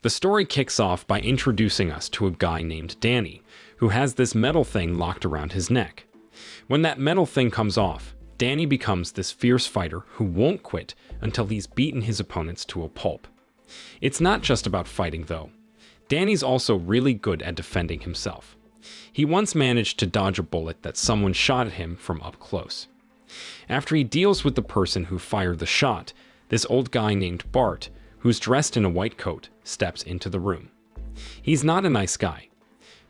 The story kicks off by introducing us to a guy named Danny, who has this metal thing locked around his neck. When that metal thing comes off, Danny becomes this fierce fighter who won't quit until he's beaten his opponents to a pulp. It's not just about fighting, though. Danny's also really good at defending himself. He once managed to dodge a bullet that someone shot at him from up close. After he deals with the person who fired the shot, this old guy named Bart, who's dressed in a white coat, steps into the room. He's not a nice guy.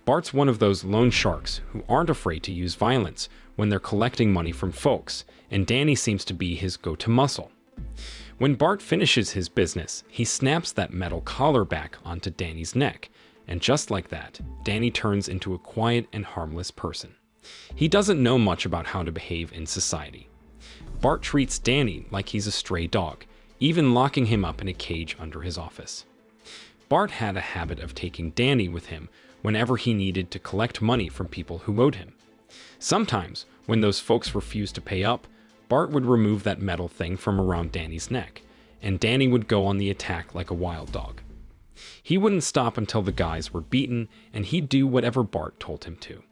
Bart's one of those loan sharks who aren't afraid to use violence when they're collecting money from folks, and Danny seems to be his go-to muscle. When Bart finishes his business, he snaps that metal collar back onto Danny's neck, and just like that, Danny turns into a quiet and harmless person. He doesn't know much about how to behave in society. Bart treats Danny like he's a stray dog, even locking him up in a cage under his office. Bart had a habit of taking Danny with him whenever he needed to collect money from people who owed him. Sometimes, when those folks refused to pay up, Bart would remove that metal thing from around Danny's neck, and Danny would go on the attack like a wild dog. He wouldn't stop until the guys were beaten, and he'd do whatever Bart told him to.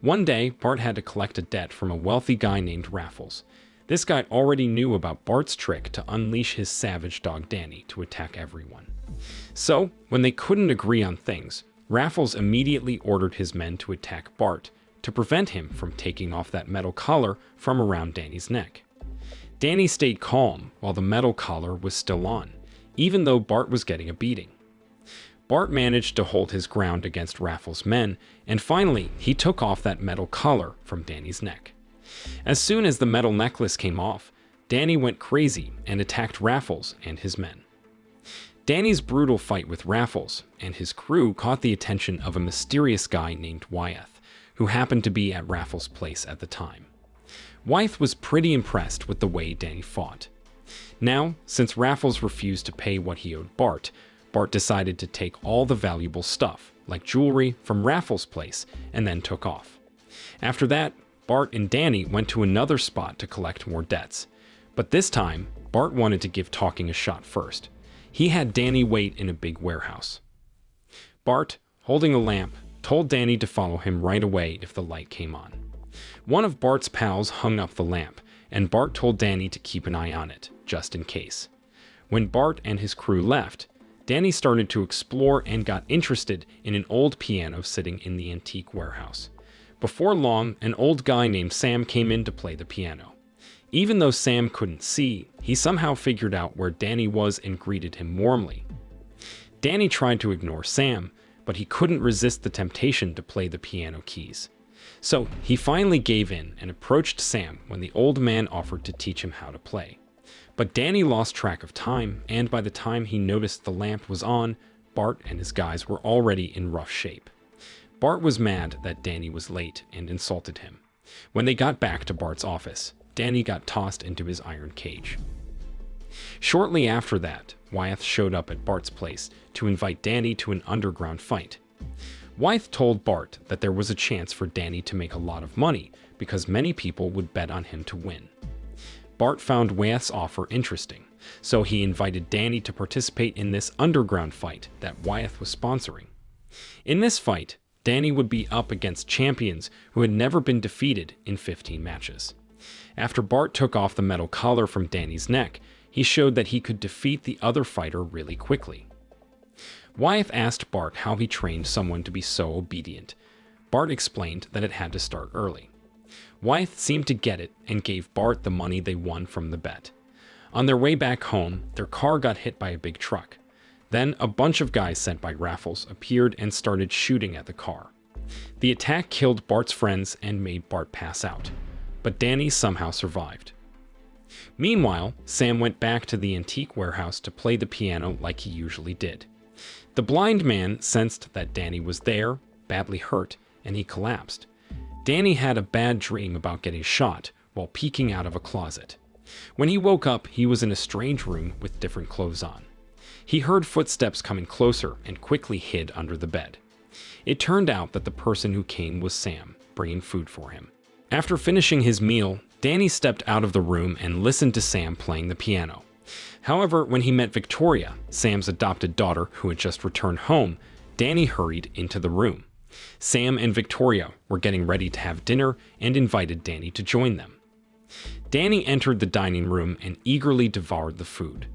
One day, Bart had to collect a debt from a wealthy guy named Raffles. This guy already knew about Bart's trick to unleash his savage dog Danny to attack everyone. So, when they couldn't agree on things, Raffles immediately ordered his men to attack Bart to prevent him from taking off that metal collar from around Danny's neck. Danny stayed calm while the metal collar was still on, even though Bart was getting a beating. Bart managed to hold his ground against Raffles' men, and finally, he took off that metal collar from Danny's neck. As soon as the metal necklace came off, Danny went crazy and attacked Raffles and his men. Danny's brutal fight with Raffles and his crew caught the attention of a mysterious guy named Wyeth, who happened to be at Raffles' place at the time. Wyeth was pretty impressed with the way Danny fought. Now, since Raffles refused to pay what he owed Bart, Bart decided to take all the valuable stuff, like jewelry, from Raffles' place and then took off. After that, Bart and Danny went to another spot to collect more debts. But this time, Bart wanted to give talking a shot first. He had Danny wait in a big warehouse. Bart, holding a lamp, told Danny to follow him right away if the light came on. One of Bart's pals hung up the lamp, and Bart told Danny to keep an eye on it, just in case. When Bart and his crew left, Danny started to explore and got interested in an old piano sitting in the antique warehouse. Before long, an old guy named Sam came in to play the piano. Even though Sam couldn't see, he somehow figured out where Danny was and greeted him warmly. Danny tried to ignore Sam, but he couldn't resist the temptation to play the piano keys. So he finally gave in and approached Sam when the old man offered to teach him how to play. But Danny lost track of time, and by the time he noticed the lamp was on, Bart and his guys were already in rough shape. Bart was mad that Danny was late and insulted him. When they got back to Bart's office, Danny got tossed into his iron cage. Shortly after that, Wyeth showed up at Bart's place to invite Danny to an underground fight. Wyeth told Bart that there was a chance for Danny to make a lot of money because many people would bet on him to win. Bart found Wyeth's offer interesting, so he invited Danny to participate in this underground fight that Wyeth was sponsoring. In this fight, Danny would be up against champions who had never been defeated in 15 matches. After Bart took off the metal collar from Danny's neck, he showed that he could defeat the other fighter really quickly. Wyeth asked Bart how he trained someone to be so obedient. Bart explained that it had to start early. Wyeth seemed to get it and gave Bart the money they won from the bet. On their way back home, their car got hit by a big truck. Then a bunch of guys sent by Raffles appeared and started shooting at the car. The attack killed Bart's friends and made Bart pass out, but Danny somehow survived. Meanwhile, Sam went back to the antique warehouse to play the piano like he usually did. The blind man sensed that Danny was there, badly hurt, and he collapsed. Danny had a bad dream about getting shot while peeking out of a closet. When he woke up, he was in a strange room with different clothes on. He heard footsteps coming closer and quickly hid under the bed. It turned out that the person who came was Sam, bringing food for him. After finishing his meal, Danny stepped out of the room and listened to Sam playing the piano. However, when he met Victoria, Sam's adopted daughter who had just returned home, Danny hurried into the room. Sam and Victoria were getting ready to have dinner and invited Danny to join them. Danny entered the dining room and eagerly devoured the food.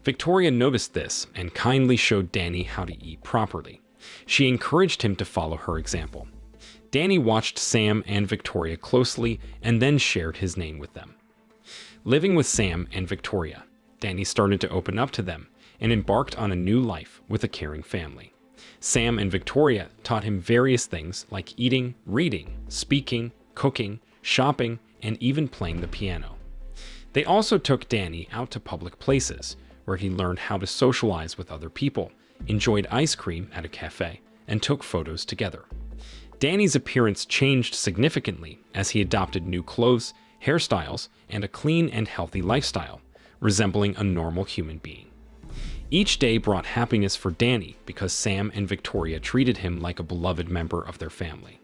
Victoria noticed this and kindly showed Danny how to eat properly. She encouraged him to follow her example. Danny watched Sam and Victoria closely and then shared his name with them. Living with Sam and Victoria, Danny started to open up to them and embarked on a new life with a caring family. Sam and Victoria taught him various things like eating, reading, speaking, cooking, shopping, and even playing the piano. They also took Danny out to public places, where he learned how to socialize with other people, enjoyed ice cream at a cafe, and took photos together. Danny's appearance changed significantly as he adopted new clothes, hairstyles, and a clean and healthy lifestyle, resembling a normal human being. Each day brought happiness for Danny because Sam and Victoria treated him like a beloved member of their family.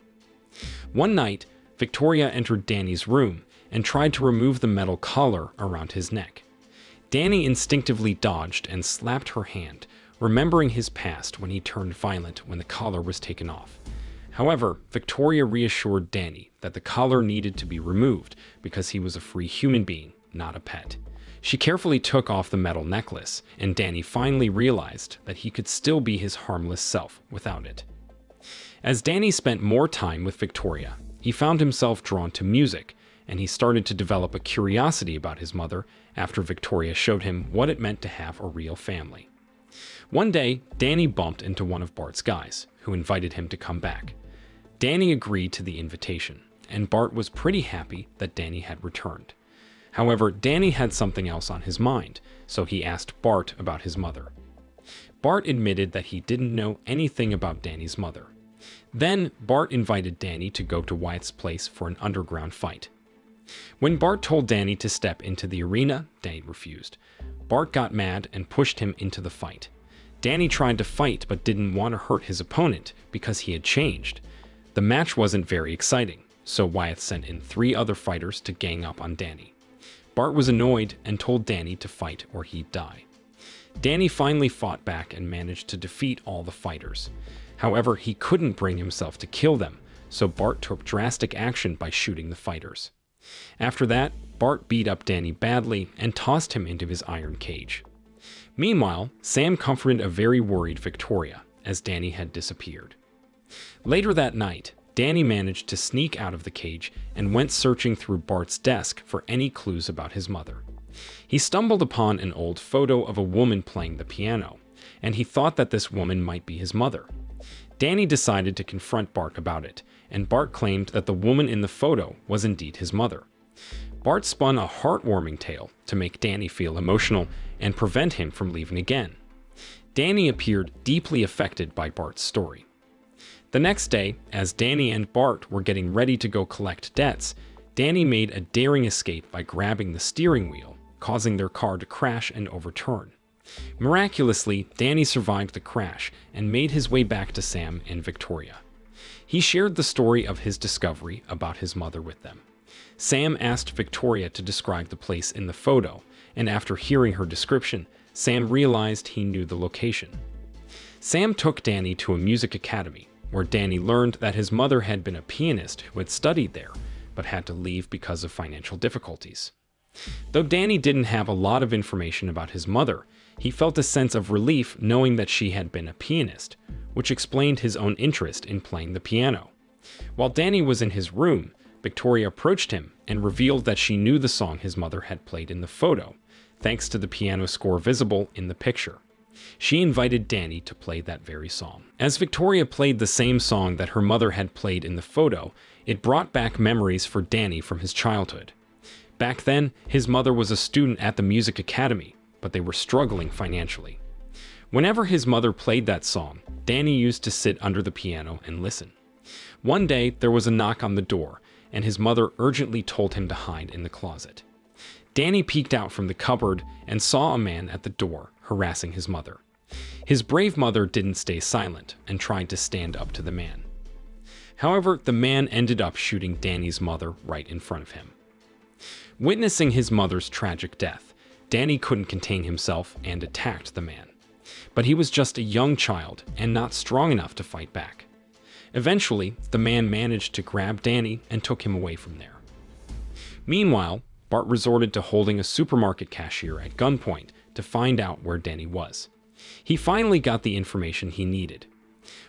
One night, Victoria entered Danny's room and tried to remove the metal collar around his neck. Danny instinctively dodged and slapped her hand, remembering his past when he turned violent when the collar was taken off. However, Victoria reassured Danny that the collar needed to be removed because he was a free human being, not a pet. She carefully took off the metal necklace, and Danny finally realized that he could still be his harmless self without it. As Danny spent more time with Victoria, he found himself drawn to music, and he started to develop a curiosity about his mother after Victoria showed him what it meant to have a real family. One day, Danny bumped into one of Bart's guys, who invited him to come back. Danny agreed to the invitation, and Bart was pretty happy that Danny had returned. However, Danny had something else on his mind, so he asked Bart about his mother. Bart admitted that he didn't know anything about Danny's mother. Then, Bart invited Danny to go to Wyatt's place for an underground fight. When Bart told Danny to step into the arena, Danny refused. Bart got mad and pushed him into the fight. Danny tried to fight but didn't want to hurt his opponent because he had changed. The match wasn't very exciting, so Wyatt sent in 3 other fighters to gang up on Danny. Bart was annoyed and told Danny to fight or he'd die. Danny finally fought back and managed to defeat all the fighters. However, he couldn't bring himself to kill them, so Bart took drastic action by shooting the fighters. After that, Bart beat up Danny badly and tossed him into his iron cage. Meanwhile, Sam comforted a very worried Victoria, as Danny had disappeared. Later that night, Danny managed to sneak out of the cage and went searching through Bart's desk for any clues about his mother. He stumbled upon an old photo of a woman playing the piano, and he thought that this woman might be his mother. Danny decided to confront Bart about it, and Bart claimed that the woman in the photo was indeed his mother. Bart spun a heartwarming tale to make Danny feel emotional and prevent him from leaving again. Danny appeared deeply affected by Bart's story. The next day, as Danny and Bart were getting ready to go collect debts, Danny made a daring escape by grabbing the steering wheel, causing their car to crash and overturn. Miraculously, Danny survived the crash and made his way back to Sam and Victoria. He shared the story of his discovery about his mother with them. Sam asked Victoria to describe the place in the photo, and after hearing her description, Sam realized he knew the location. Sam took Danny to a music academy, where Danny learned that his mother had been a pianist who had studied there, but had to leave because of financial difficulties. Though Danny didn't have a lot of information about his mother, he felt a sense of relief knowing that she had been a pianist, which explained his own interest in playing the piano. While Danny was in his room, Victoria approached him and revealed that she knew the song his mother had played in the photo, thanks to the piano score visible in the picture. She invited Danny to play that very song. As Victoria played the same song that her mother had played in the photo, it brought back memories for Danny from his childhood. Back then, his mother was a student at the music academy, but they were struggling financially. Whenever his mother played that song, Danny used to sit under the piano and listen. One day, there was a knock on the door, and his mother urgently told him to hide in the closet. Danny peeked out from the cupboard and saw a man at the door harassing his mother. His brave mother didn't stay silent and tried to stand up to the man. However, the man ended up shooting Danny's mother right in front of him. Witnessing his mother's tragic death, Danny couldn't contain himself and attacked the man. But he was just a young child and not strong enough to fight back. Eventually, the man managed to grab Danny and took him away from there. Meanwhile, Bart resorted to holding a supermarket cashier at gunpoint to find out where Danny was. He finally got the information he needed.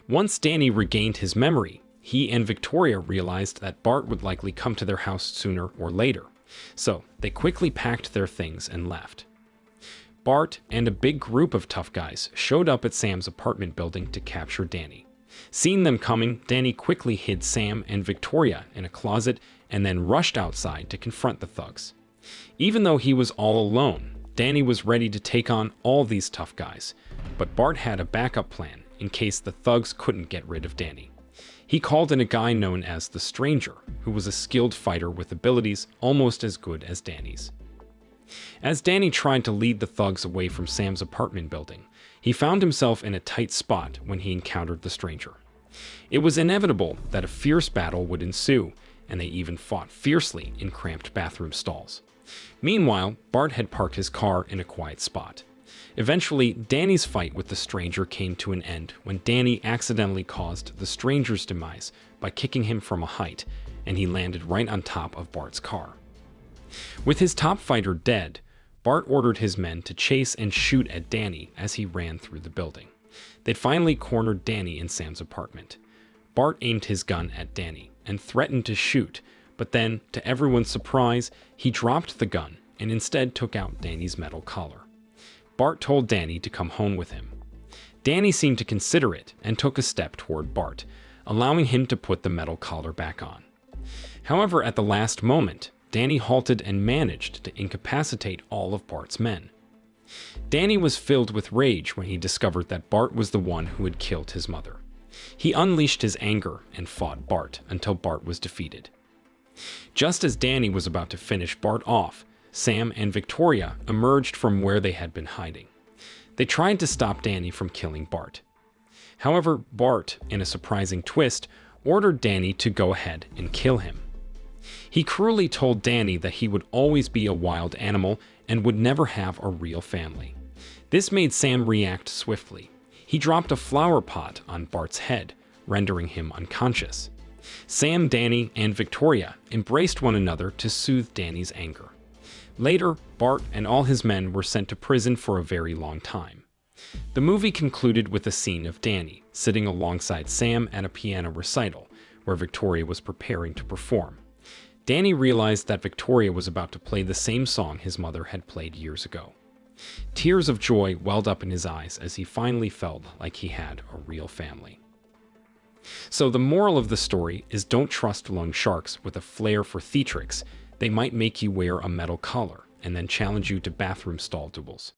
Once Danny regained his memory, he and Victoria realized that Bart would likely come to their house sooner or later, so they quickly packed their things and left. Bart and a big group of tough guys showed up at Sam's apartment building to capture Danny. Seeing them coming, Danny quickly hid Sam and Victoria in a closet and then rushed outside to confront the thugs. Even though he was all alone, Danny was ready to take on all these tough guys, but Bart had a backup plan in case the thugs couldn't get rid of Danny. He called in a guy known as the Stranger, who was a skilled fighter with abilities almost as good as Danny's. As Danny tried to lead the thugs away from Sam's apartment building, he found himself in a tight spot when he encountered the Stranger. It was inevitable that a fierce battle would ensue, and they even fought fiercely in cramped bathroom stalls. Meanwhile, Bart had parked his car in a quiet spot. Eventually, Danny's fight with the Stranger came to an end when Danny accidentally caused the Stranger's demise by kicking him from a height, and he landed right on top of Bart's car. With his top fighter dead, Bart ordered his men to chase and shoot at Danny as he ran through the building. They'd finally cornered Danny in Sam's apartment. Bart aimed his gun at Danny and threatened to shoot, but then, to everyone's surprise, he dropped the gun and instead took out Danny's metal collar. Bart told Danny to come home with him. Danny seemed to consider it and took a step toward Bart, allowing him to put the metal collar back on. However, at the last moment, Danny halted and managed to incapacitate all of Bart's men. Danny was filled with rage when he discovered that Bart was the one who had killed his mother. He unleashed his anger and fought Bart until Bart was defeated. Just as Danny was about to finish Bart off, Sam and Victoria emerged from where they had been hiding. They tried to stop Danny from killing Bart. However, Bart, in a surprising twist, ordered Danny to go ahead and kill him. He cruelly told Danny that he would always be a wild animal and would never have a real family. This made Sam react swiftly. He dropped a flower pot on Bart's head, rendering him unconscious. Sam, Danny, and Victoria embraced one another to soothe Danny's anger. Later, Bart and all his men were sent to prison for a very long time. The movie concluded with a scene of Danny sitting alongside Sam at a piano recital, where Victoria was preparing to perform. Danny realized that Victoria was about to play the same song his mother had played years ago. Tears of joy welled up in his eyes as he finally felt like he had a real family. So the moral of the story is don't trust loan sharks with a flair for theatrics. They might make you wear a metal collar and then challenge you to bathroom stall duels.